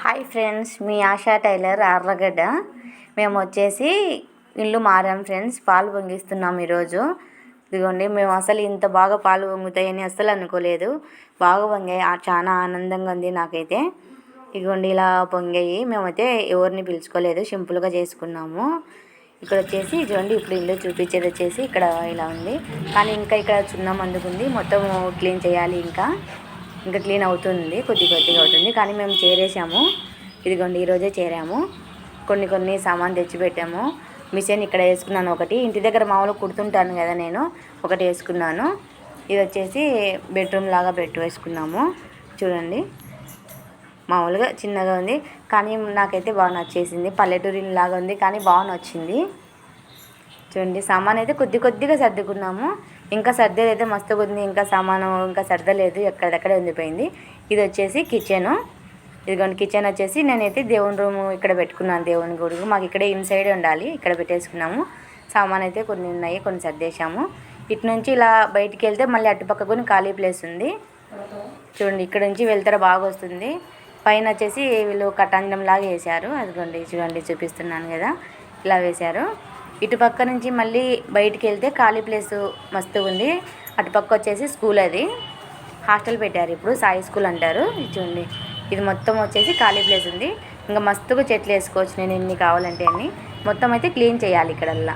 Hi friends, మీ ASHA tailor Allagadda. మేము వచ్చేసి ఇల్లు మారాం ఫ్రెండ్స్. పాలు పొంగిస్తున్నాం ఈరోజు. ఇదిగోండి, మేము అసలు ఇంత బాగా పాలు పొంగుతాయని అస్సలు అనుకోలేదు. బాగా పొంగాయి, చాలా ఆనందంగా ఉంది నాకైతే. ఇదిగోండి, ఇలా పొంగాయి. మేమైతే ఎవరిని పిలుచుకోలేదు, సింపుల్గా చేసుకున్నాము. ఇక్కడ వచ్చేసి ఇదిగోండి, ఇప్పుడు ఇల్లు చూపించేది వచ్చేసి ఇక్కడ ఇలా ఉంది. కానీ ఇంకా ఇక్కడ సున్నం అందుకుంది, మొత్తం క్లీన్ చేయాలి. ఇంకా క్లీన్ అవుతుంది, కొద్దిగా అవుతుంది. కానీ మేము చేరేసాము. ఇదిగోండి, ఈరోజే చేరాము. కొన్ని సామాన్ తెచ్చిపెట్టాము. మిషన్ ఇక్కడ వేసుకున్నాను ఒకటి. ఇంటి దగ్గర మామూలుగా కుడుతుంటాను కదా, నేను ఒకటి వేసుకున్నాను. ఇది వచ్చేసి బెడ్రూమ్ లాగా వేసుకున్నాము. చూడండి, మామూలుగా చిన్నగా ఉంది, కానీ నాకైతే బాగా నచ్చేసింది. పల్లెటూరి లాగా ఉంది, కానీ బాగా నచ్చింది. చూడండి, సామాన్ అయితే కొద్దిగా సర్దుకున్నాము. ఇంకా సర్దేదైతే మస్తుగా ఉంది. ఇంకా సామాను ఇంకా సర్దలేదు, ఎక్కడెక్కడే ఉండిపోయింది. ఇది వచ్చేసి కిచెను. ఇదిగోండి, కిచెన్ వచ్చేసి నేనైతే దేవుని రూమ్ ఇక్కడ పెట్టుకున్నాను. దేవుని గుడి మాకు ఇక్కడే ఇన్సైడే ఉండాలి, ఇక్కడ పెట్టేసుకున్నాము. సామాన్ అయితే కొన్ని ఉన్నాయి, కొన్ని సర్దేశాము. ఇటు నుంచి ఇలా బయటికి వెళ్తే మళ్ళీ అటుపక్క కొన్ని ఖాళీ ప్లేస్ ఉంది. చూడండి, ఇక్కడ నుంచి వెళ్తారా బాగా వస్తుంది. పైన వచ్చేసి వీళ్ళు కటాంజం లాగా వేశారు. అదిగోండి, చూడండి, చూపిస్తున్నాను కదా, ఇలా వేశారు. ఇటుపక్క నుంచి మళ్ళీ బయటికి వెళ్తే ఖాళీ ప్లేస్ మస్తు ఉంది. అటుపక్క వచ్చేసి స్కూల్, అది హాస్టల్ పెట్టారు ఇప్పుడు, సాయి స్కూల్ అంటారు. చూడండి, ఇది మొత్తం వచ్చేసి ఖాళీ ప్లేస్ ఉంది. ఇంకా మస్తుగా చెట్లు వేసుకోవచ్చు, నేను ఎన్ని కావాలంటే అన్ని. మొత్తం అయితే క్లీన్ చేయాలి ఇక్కడల్లా.